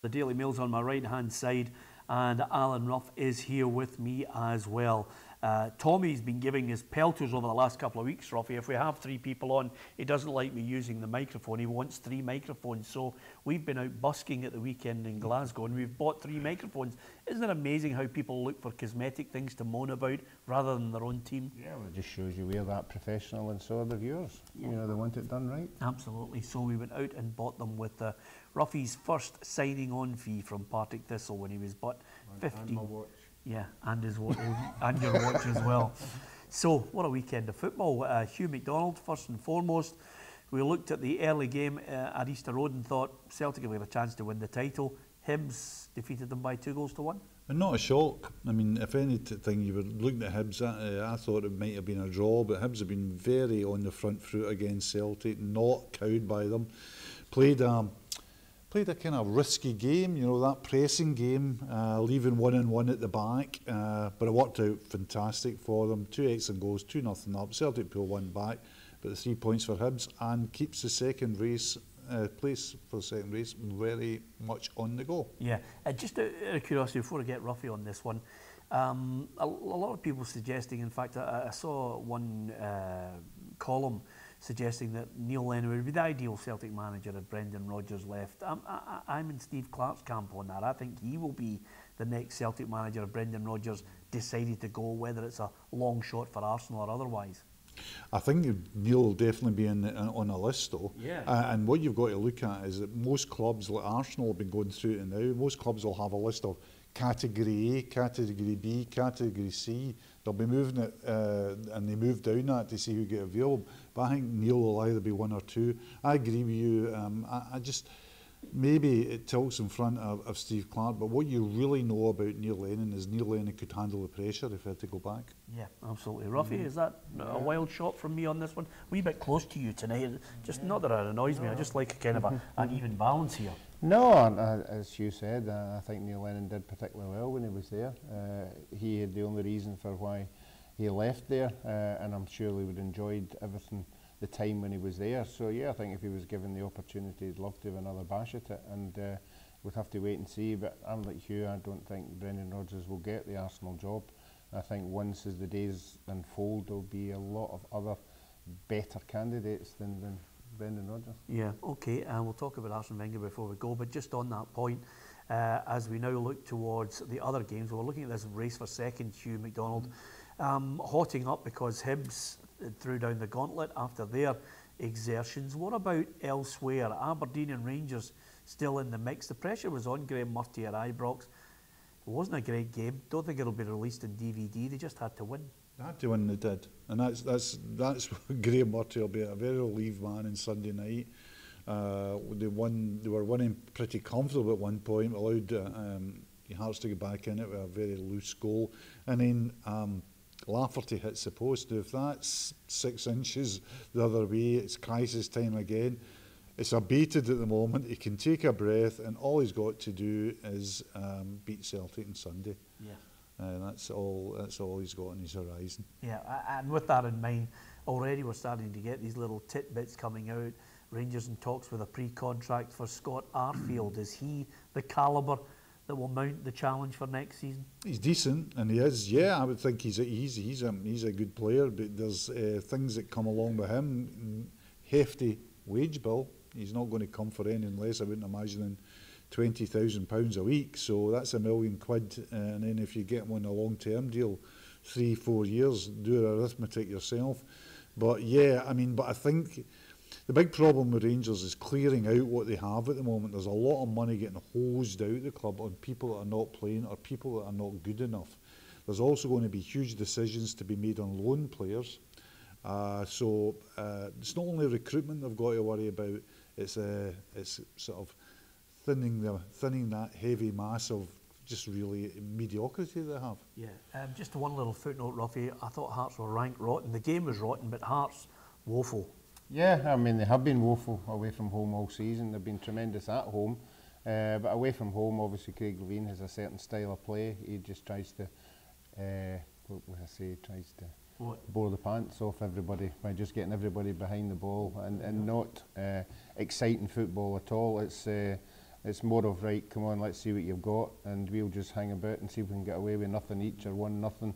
The Daily Mail's on my right hand side, and Alan Ruff is here with me as well. Tommy's been giving his pelters over the last couple of weeks, Ruffy. If we have three people on, he doesn't like me using the microphone. He wants three microphones. So we've been out busking at the weekend in Glasgow and we've bought three microphones. Isn't it amazing how people look for cosmetic things to moan about rather than their own team? Yeah, well, it just shows you we're that professional, and so are the viewers. Yeah. You know, they want it done right. Absolutely. So we went out and bought them with Ruffy's first signing on fee from Partick Thistle when he was but 15. And my watch. Yeah, and his watch, and your watch as well. So, what a weekend of football. Hugh McDonald, first and foremost. We looked at the early game at Easter Road and thought Celtic have got a chance to win the title. Hibs defeated them by 2-1. And not a shock. I mean, if anything, you were looking at Hibs, I thought it might have been a draw, but Hibs have been very on the front foot against Celtic, not cowed by them. Played a kind of risky game, you know, that pressing game, leaving 1-1 at the back, but it worked out fantastic for them. 2 excellent goals, 2-0 up. Celtic pull one back, but the 3 points for Hibs and keeps the second race place for the second race very much on the go. Yeah, just out of curiosity, before I get Ruffy on this one, a lot of people suggesting, in fact, I saw one column suggesting that Neil Lennon would be the ideal Celtic manager if Brendan Rodgers left. I'm in Steve Clarke's camp on that. I think he will be the next Celtic manager if Brendan Rodgers decided to go, whether it's a long shot for Arsenal or otherwise. I think Neil will definitely be on a list though. Yeah. And what you've got to look at is that most clubs, like Arsenal have been going through it now, most clubs will have a list of Category A, Category B, Category C. They'll be moving it, and they move down that to see who get available. But I think Neil will either be one or two. I agree with you. I just, maybe it tilts in front of Steve Clarke, but what you really know about Neil Lennon is Neil Lennon could handle the pressure if he had to go back. Yeah, absolutely. Ruffy, is that a wild shot from me on this one? A wee bit close to you tonight. Just not that it annoys me. I just like a kind of an even balance here. No, as you said, I think Neil Lennon did particularly well when he was there. He had the only reason for why he left there, and I'm sure he would have enjoyed everything, the time when he was there. So yeah, I think if he was given the opportunity, he'd love to have another bash at it, and we'd have to wait and see. But I'm like Hugh, I don't think Brendan Rodgers will get the Arsenal job. I think once as the days unfold, there'll be a lot of other better candidates than Brendan Rodgers. Yeah, okay, and we'll talk about Arsene Wenger before we go, but just on that point, as we now look towards the other games, we're looking at this race for second, Hugh McDonald, hotting up because Hibs threw down the gauntlet after their exertions. What about elsewhere? Aberdeen and Rangers still in the mix. The pressure was on Graham Murty at Ibrox. It wasn't a great game. Don't think it'll be released in DVD. They just had to win. They had to win, they did. And that's Graham Murty will be a very relieved man on Sunday night. They were winning pretty comfortable at one point, allowed Hearts to get back in it with a very loose goal. And then Lafferty hits the post. Now, if that's 6 inches the other way, it's crisis time again. It's abated at the moment. He can take a breath, and all he's got to do is beat Celtic on Sunday. Yeah. And that's all he's got on his horizon. Yeah, and with that in mind, already we're starting to get these little tidbits coming out. Rangers in talks with a pre-contract for Scott Arfield. Is he the calibre that will mount the challenge for next season? He's decent, and he is. Yeah, I would think he's a good player, but there's things that come along with him. Hefty wage bill. He's not going to come for anything less, I wouldn't imagine, than £20,000 a week. So that's £1 million. And then if you get him on a long-term deal, 3-4 years, do the arithmetic yourself. But yeah, I mean, but I think the big problem with Rangers is clearing out what they have at the moment. There's a lot of money getting hosed out the club on people that are not playing or people that are not good enough. There's also going to be huge decisions to be made on loan players. So it's not only recruitment they've got to worry about, it's sort of thinning that heavy mass of just really mediocrity they have. Yeah, just one little footnote, Ruffy. I thought Hearts were ranked rotten. The game was rotten, but Hearts woeful. Yeah, I mean, they have been woeful away from home all season. They've been tremendous at home, but away from home, obviously Craig Levein has a certain style of play. He just tries to, what would I say, tries to bore the pants off everybody by just getting everybody behind the ball and not exciting football at all. It's It's more of, right, come on, let's see what you've got, and we'll just hang about and see if we can get away with nothing each or 1-0.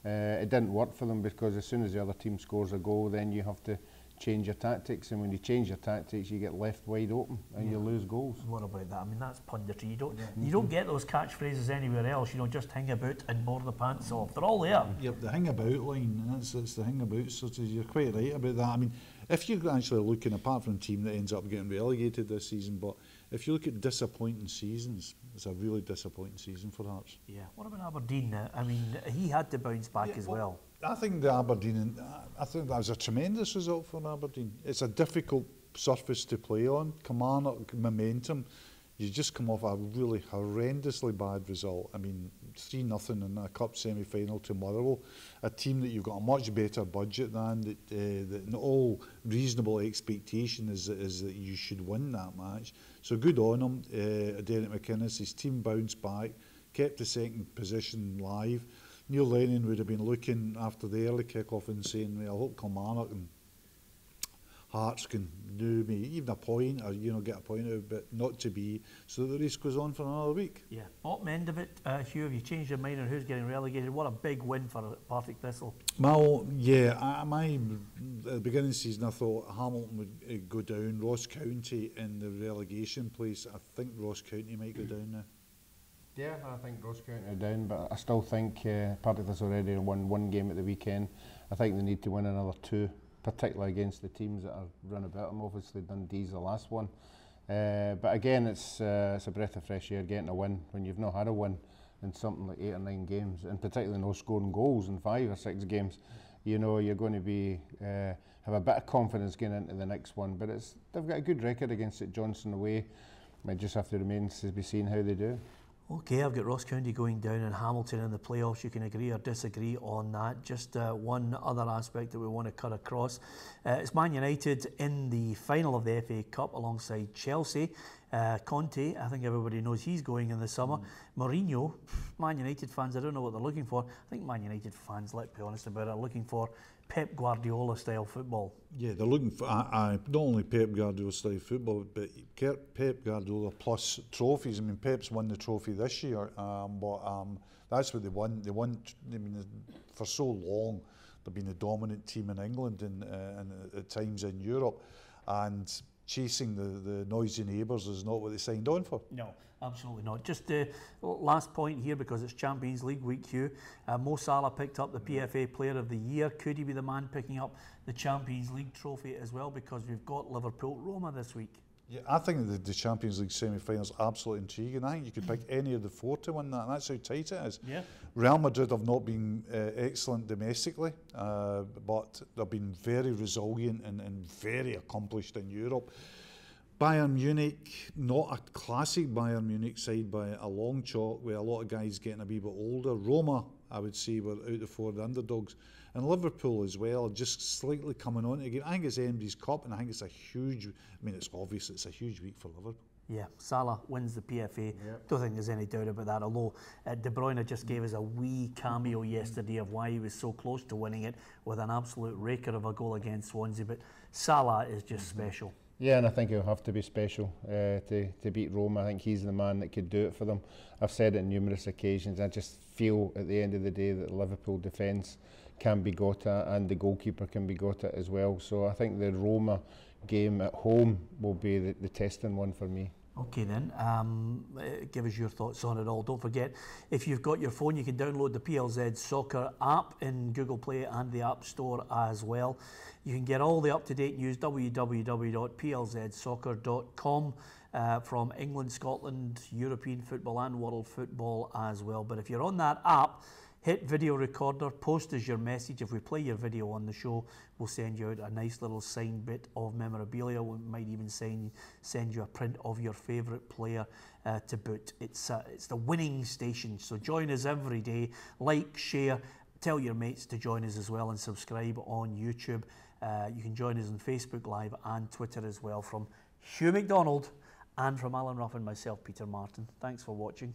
It didn't work for them, because as soon as the other team scores a goal, then you have to change your tactics, and when you change your tactics, you get left wide open and you lose goals. What about that? I mean, that's punditry. You don't get those catchphrases anywhere else. You know, just hang about and bore the pants off. They're all there. Yep, the hang about line. That's the hang about. So you're quite right about that. I mean, if you're actually looking, apart from a team that ends up getting relegated this season, but if you look at disappointing seasons, it's a really disappointing season for Hearts. Yeah. What about Aberdeen? I mean, he had to bounce back as well. I think the Aberdeen, I think that was a tremendous result for Aberdeen. It's a difficult surface to play on. Kilmarnock momentum. You just come off a really horrendously bad result. I mean, 3-0 in a cup semi-final to Motherwell, a team that you've got a much better budget than, that in all reasonable expectation is that you should win that match. So good on him, Derek McInnes. His team bounced back, kept the second position live. Neil Lennon would have been looking after the early kick-off and saying, well, I hope Kilmarnock and Hearts can do me even a point, or get a point out of it, but not to be, so that the race goes on for another week. Yeah. Bottom end of it, Hugh, have you changed your mind on who's getting relegated? What a big win for Partick Thistle. Well, yeah, at the beginning of the season I thought Hamilton would go down, Ross County in the relegation place. I think Ross County might go down now. Yeah, I think Ross County are down, but I still think Partick Thistle already won one game at the weekend. I think they need to win another 2. Particularly against the teams that are run about them. Obviously Dundee's the last one, but again it's a breath of fresh air getting a win when you've not had a win in something like 8 or 9 games, and particularly no scoring goals in 5 or 6 games. You know, you're going to be have a bit of confidence going into the next one, but they've got a good record against St Johnstone away. Might just have to remain to be seen how they do. Okay, I've got Ross County going down and Hamilton in the playoffs. You can agree or disagree on that. Just one other aspect that we want to cut across. It's Man United in the final of the FA Cup alongside Chelsea. Conte, I think everybody knows he's going in the summer. Mourinho, Man United fans, I don't know what they're looking for. I think Man United fans, let's be honest about it, are looking for Pep Guardiola style football. Yeah, they're looking for not only Pep Guardiola style football, but Pep Guardiola plus trophies. I mean, Pep's won the trophy this year, but that's what they won. They won. I mean, for so long, they've been a dominant team in England and at times in Europe, and chasing the noisy neighbours is not what they signed on for. No, absolutely not. Just the last point here, because it's Champions League week, Hugh. Mo Salah picked up the PFA Player of the Year. Could he be the man picking up the Champions League trophy as well? Because we've got Liverpool-Roma this week. Yeah, I think the Champions League semi-finals are absolutely intriguing. I think you could pick any of the 4 to win that, and that's how tight it is. Yeah. Real Madrid have not been excellent domestically, but they've been very resilient and very accomplished in Europe. Bayern Munich, not a classic Bayern Munich side by a long chalk, with a lot of guys getting a wee bit older. Roma, I would say, were out the 4 the underdogs. And Liverpool as well, just slightly coming on again. I think it's Emery's Cup, and I think it's a huge, I mean, it's obvious it's a huge week for Liverpool. Yeah, Salah wins the PFA. Yep. Don't think there's any doubt about that, although De Bruyne just gave us a wee cameo yesterday of why he was so close to winning it with an absolute raker of a goal against Swansea. But Salah is just special. Yeah, and I think he'll have to be special to beat Roma. I think he's the man that could do it for them. I've said it on numerous occasions. I just feel at the end of the day that the Liverpool defence can be got at, and the goalkeeper can be got at as well. So I think the Roma game at home will be the testing one for me. Okay then, give us your thoughts on it all. Don't forget, if you've got your phone, you can download the PLZ Soccer app in Google Play and the App Store as well. You can get all the up-to-date news, www.plzsoccer.com, from England, Scotland, European football and world football as well. But if you're on that app, hit video recorder, post as your message. If we play your video on the show, we'll send you out a nice little signed bit of memorabilia. We might even send you a print of your favourite player to boot. It's the winning station, so join us every day. Like, share, tell your mates to join us as well, and subscribe on YouTube. You can join us on Facebook Live and Twitter as well. From Hugh McDonald and from Alan Ruff and myself, Peter Martin. Thanks for watching.